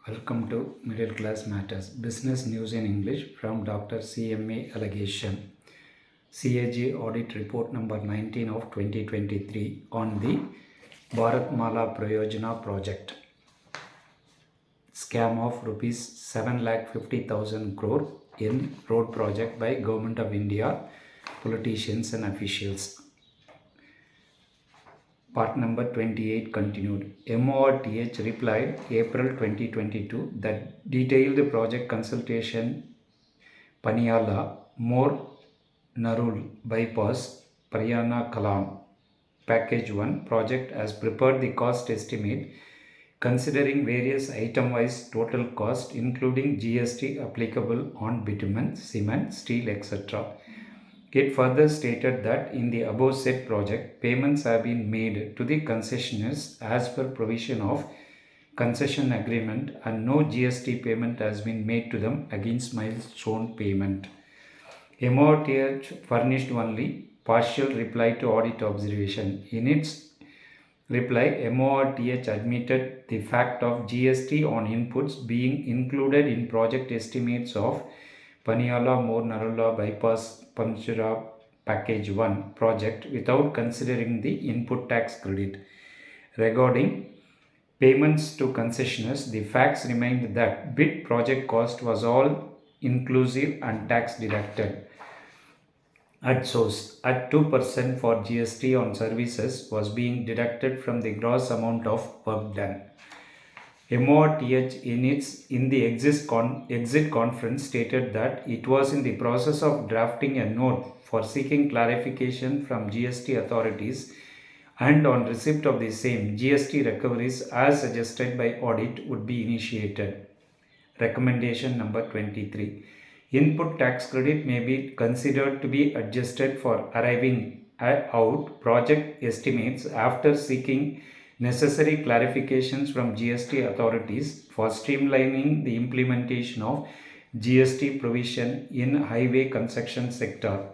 Welcome to Middle Class Matters, Business News in English from Dr CMA Alagesan. CAG Audit Report number 19 of 2023 on the Bharatmala Pariyojana project. Scam of rupees 7,50,000 crore in road project by Government of India, politicians and officials. Part number 28 continued. MORTH replied April 2022 that detailed project consultation Paniyala More Narul Bypass Pariyana Kalam Package 1 project has prepared the cost estimate considering various item-wise total cost including GST applicable on bitumen, cement, steel, etc. It further stated that in the above said project, payments have been made to the concessionaires as per provision of concession agreement and no GST payment has been made to them against milestone payment. MORTH furnished only partial reply to audit observation. In its reply, MORTH admitted the fact of GST on inputs being included in project estimates of Paniyala More Narula Bypass Panchara Package 1 project without considering the input tax credit. Regarding payments to concessionaires, the facts remained that bid project cost was all inclusive and tax deducted. At source, at 2% for GST on services was being deducted from the gross amount of work done. MORTH in the exit conference stated that it was in the process of drafting a note for seeking clarification from GST authorities and on receipt of the same, GST recoveries as suggested by audit would be initiated. Recommendation number 23. Input tax credit may be considered to be adjusted for arriving out project estimates after seeking necessary clarifications from GST authorities for streamlining the implementation of GST provision in highway construction sector.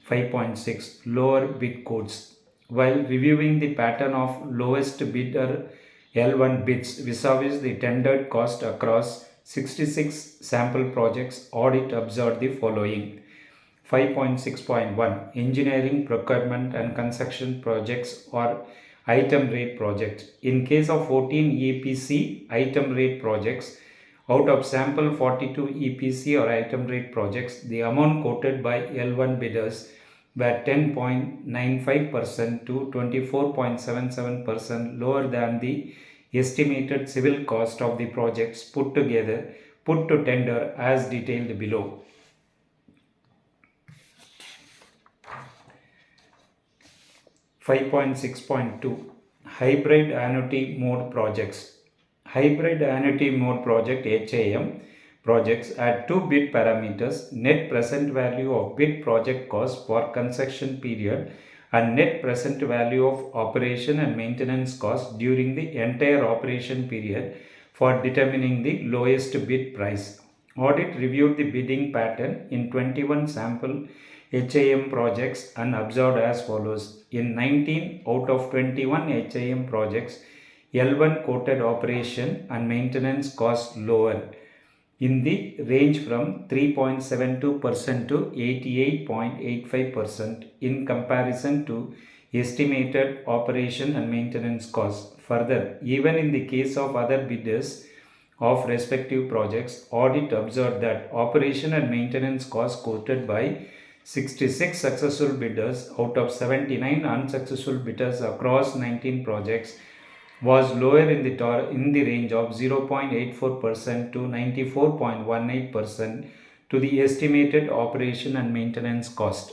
5.6 Lower bid codes. While reviewing the pattern of lowest bidder L1 bids vis-a-vis the tendered cost across 66 sample projects, audit observed the following. 5.6.1 Engineering, procurement and construction projects or item rate projects. In case of 14 EPC item rate projects, out of sample 42 EPC or item rate projects, the amount quoted by L1 bidders were 10.95% to 24.77% lower than the estimated civil cost of the projects put to tender as detailed below. 5.6.2 Hybrid Annuity Mode Projects. Hybrid Annuity Mode Project HAM projects had two bid parameters: net present value of bid project cost for construction period and net present value of operation and maintenance cost during the entire operation period for determining the lowest bid price. Audit reviewed the bidding pattern in 21 sample HAM projects and observed as follows. In 19 out of 21 HAM projects, L1 quoted operation and maintenance cost lower in the range from 3.72% to 88.85% in comparison to estimated operation and maintenance costs. Further, even in the case of other bidders of respective projects, audit observed that operation and maintenance costs quoted by 66 successful bidders out of 79 unsuccessful bidders across 19 projects was lower in the range of 0.84% to 94.18% to the estimated operation and maintenance cost.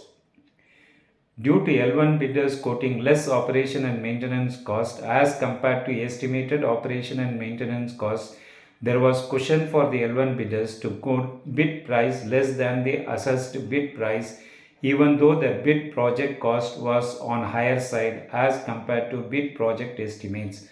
Due to L1 bidders quoting less operation and maintenance cost as compared to estimated operation and maintenance cost, there was cushion for the L1 bidders to quote bid price less than the assessed bid price, even though the bid project cost was on higher side as compared to bid project estimates.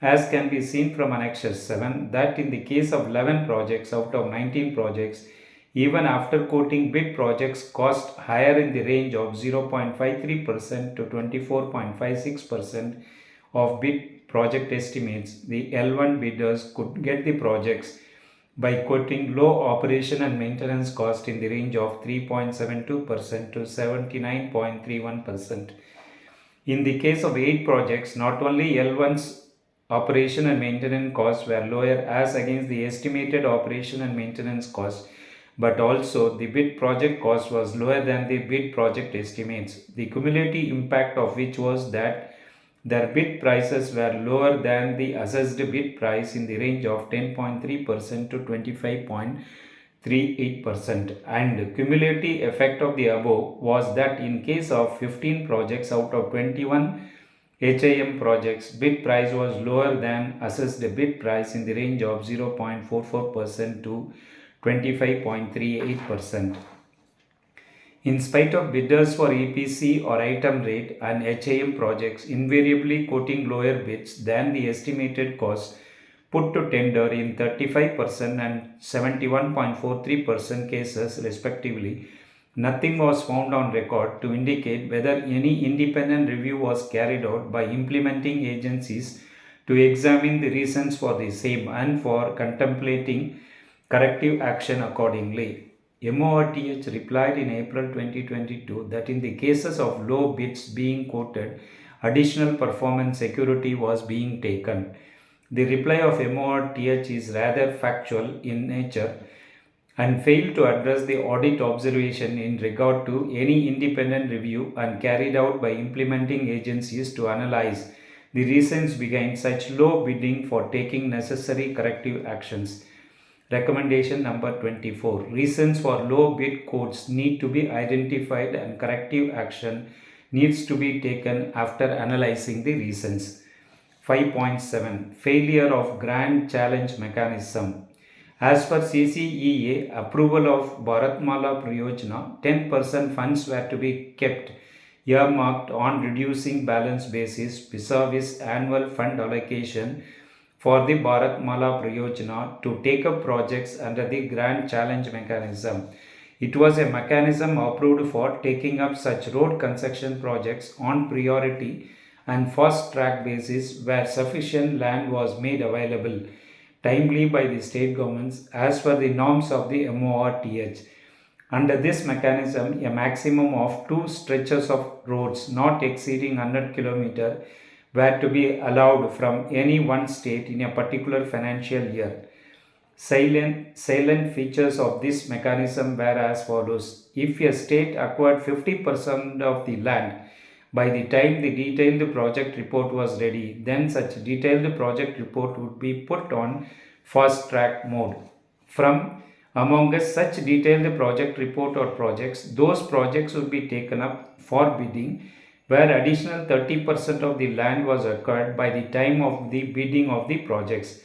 As can be seen from Annexure 7, that in the case of 11 projects out of 19 projects, even after quoting bid projects cost higher in the range of 0.53% to 24.56%, of bid project estimates, the L1 bidders could get the projects by quoting low operation and maintenance cost in the range of 3.72% to 79.31%. In the case of 8 projects, not only L1's operation and maintenance costs were lower as against the estimated operation and maintenance cost, but also the bid project cost was lower than the bid project estimates, the cumulative impact of which was that their bid prices were lower than the assessed bid price in the range of 10.3% to 25.38%. And cumulative effect of the above was that in case of 15 projects out of 21 HIM projects, bid price was lower than assessed bid price in the range of 0.44% to 25.38%. In spite of bidders for EPC or item rate and HIM projects invariably quoting lower bids than the estimated cost put to tender in 35% and 71.43% cases respectively, nothing was found on record to indicate whether any independent review was carried out by implementing agencies to examine the reasons for the same and for contemplating corrective action accordingly. MORTH replied in April 2022 that in the cases of low bids being quoted, additional performance security was being taken. The reply of MORTH is rather factual in nature and failed to address the audit observation in regard to any independent review and carried out by implementing agencies to analyze the reasons behind such low bidding for taking necessary corrective actions. Recommendation number 24. Reasons for low bid quotes need to be identified and corrective action needs to be taken after analyzing the reasons. 5.7. Failure of Grand Challenge Mechanism. As per CCEA approval of Bharatmala pariyojana, 10% funds were to be kept earmarked on reducing balance basis vis-a-vis annual fund allocation for the Bharatmala pariyojana to take up projects under the Grand Challenge mechanism. It was a mechanism approved for taking up such road construction projects on priority and fast track basis where sufficient land was made available timely by the state governments as per the norms of the MORTH. Under this mechanism, a maximum of 2 stretches of roads not exceeding 100 km were to be allowed from any one state in a particular financial year. Salient features of this mechanism were as follows. If a state acquired 50% of the land by the time the detailed project report was ready, then such detailed project report would be put on fast track mode. From among such detailed project report or projects, those projects would be taken up for bidding where additional 30% of the land was acquired by the time of the bidding of the projects.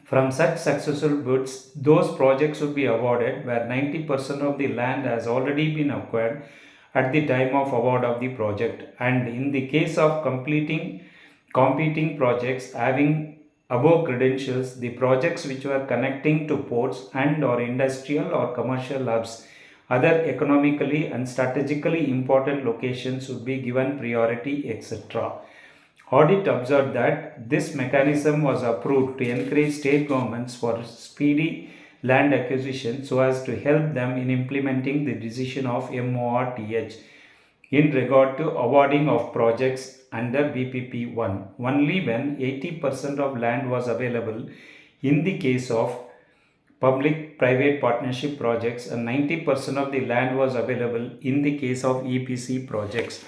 From such successful bids, those projects would be awarded where 90% of the land has already been acquired at the time of award of the project. And in the case of competing projects having above credentials, the projects which were connecting to ports and or industrial or commercial hubs, other economically and strategically important locations would be given priority, etc. Audit observed that this mechanism was approved to encourage state governments for speedy land acquisition so as to help them in implementing the decision of MORTH in regard to awarding of projects under BPP-I only when 80% of land was available in the case of public-private partnership projects and 90% of the land was available in the case of EPC projects.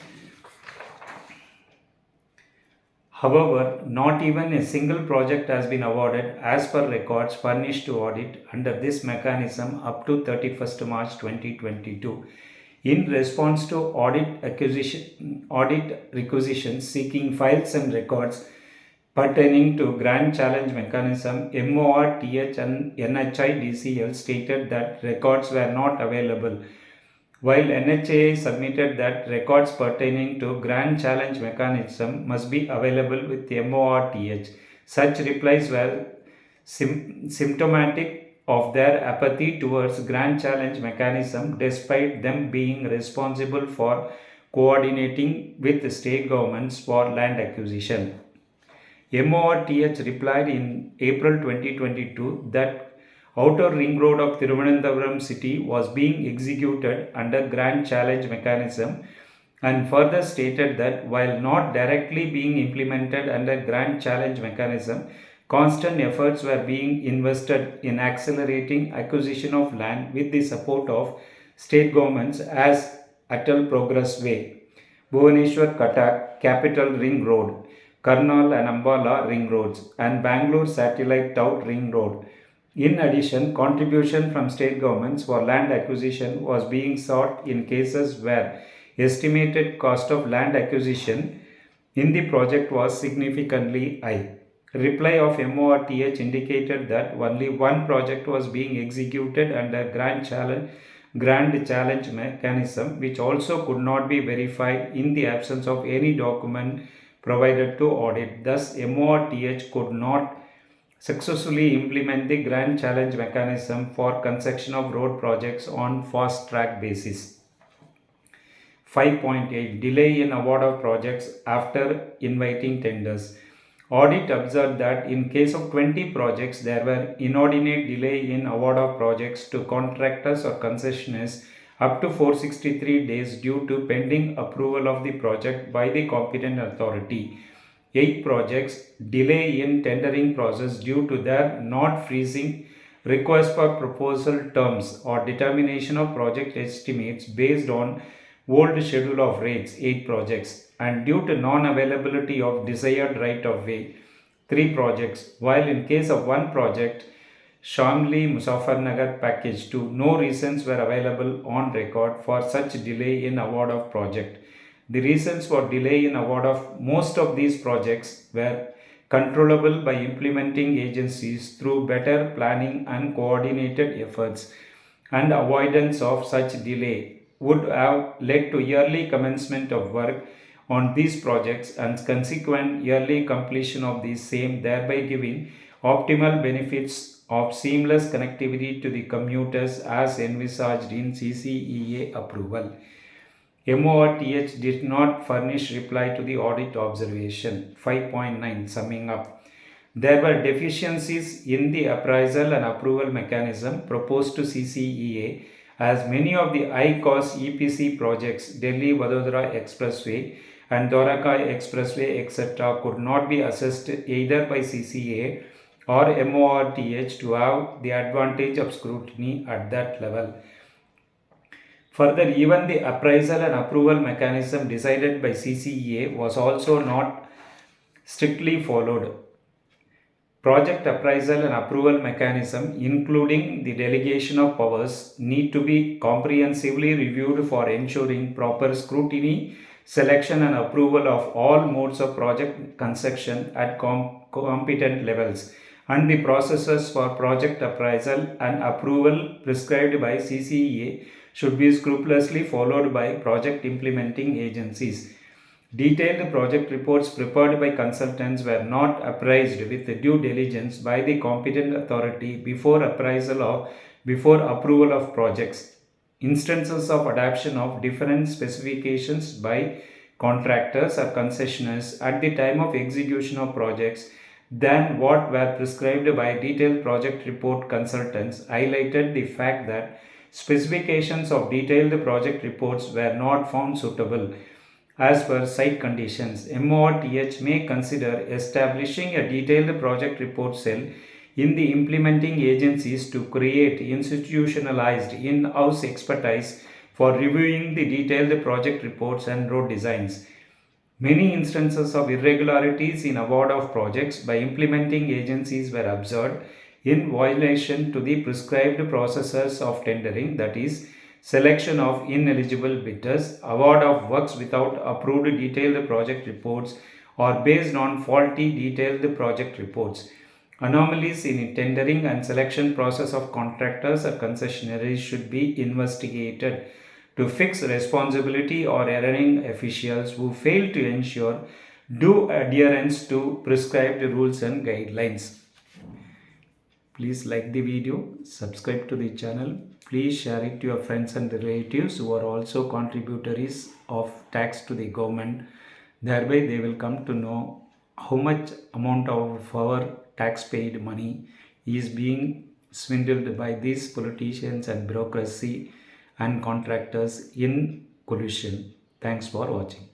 However, not even a single project has been awarded as per records furnished to audit under this mechanism up to 31st March 2022. In response to audit requisitions seeking files and records pertaining to Grand Challenge mechanism, MORTH and NHIDCL stated that records were not available, while NHAI submitted that records pertaining to Grand Challenge mechanism must be available with MORTH. Such replies were symptomatic of their apathy towards Grand Challenge mechanism despite them being responsible for coordinating with state governments for land acquisition. MORTH replied in April 2022 that Outer Ring Road of Thiruvananthapuram city was being executed under Grand Challenge mechanism, and further stated that while not directly being implemented under Grand Challenge mechanism, constant efforts were being invested in accelerating acquisition of land with the support of state governments as Atal Progress Way, Bhubaneswar Cuttack Capital Ring Road, Karnal and Ambala Ring Roads, and Bangalore Satellite Tout Ring Road. In addition, contribution from state governments for land acquisition was being sought in cases where estimated cost of land acquisition in the project was significantly high. Reply of MORTH indicated that only one project was being executed under Grand Challenge mechanism, which also could not be verified in the absence of any document provided to audit. Thus, MORTH could not successfully implement the Grand Challenge mechanism for construction of road projects on fast track basis. 5.8 Delay in award of projects after inviting tenders. Audit observed that in case of 20 projects, there were inordinate delay in award of projects to contractors or concessionaires up to 463 days due to pending approval of the project by the competent authority. 8 projects delay in tendering process due to their not freezing request for proposal terms or determination of project estimates based on old schedule of rates, 8 projects, and due to non-availability of desired right of way, 3 projects, while in case of 1 project, Shamli Muzaffarnagar Package 2, no reasons were available on record for such delay in award of project. The reasons for delay in award of most of these projects were controllable by implementing agencies through better planning and coordinated efforts, and avoidance of such delay would have led to early commencement of work on these projects and consequent early completion of the same, thereby giving optimal benefits of seamless connectivity to the commuters as envisaged in CCEA approval. MORTH did not furnish reply to the audit observation. 5.9 Summing up. There were deficiencies in the appraisal and approval mechanism proposed to CCEA, as many of the high-cost EPC projects, Delhi-Vadodara Expressway and Dwarka Expressway, etc., could not be assessed either by CCA or MORTH to have the advantage of scrutiny at that level. Further, even the appraisal and approval mechanism decided by CCEA was also not strictly followed. Project appraisal and approval mechanism, including the delegation of powers, need to be comprehensively reviewed for ensuring proper scrutiny, selection and approval of all modes of project construction at competent levels, and the processes for project appraisal and approval prescribed by CCEA should be scrupulously followed by project implementing agencies. Detailed project reports prepared by consultants were not appraised with due diligence by the competent authority before approval of projects. Instances of adoption of different specifications by contractors or concessionaires at the time of execution of projects than what were prescribed by detailed project report consultants highlighted the fact that specifications of detailed project reports were not found suitable as per site conditions. MORTH may consider establishing a detailed project report cell in the implementing agencies to create institutionalized in-house expertise for reviewing the detailed project reports and road designs. Many instances of irregularities in award of projects by implementing agencies were observed in violation to the prescribed processes of tendering, that is, selection of ineligible bidders, award of works without approved detailed project reports or based on faulty detailed project reports. Anomalies in tendering and selection process of contractors or concessionaires should be investigated to fix responsibility or erring officials who fail to ensure due adherence to prescribed rules and guidelines. Please like the video, subscribe to the channel. Please share it to your friends and relatives who are also contributories of tax to the government. Thereby, they will come to know how much amount of our tax paid money is being swindled by these politicians and bureaucracy and contractors in collusion. Thanks for watching.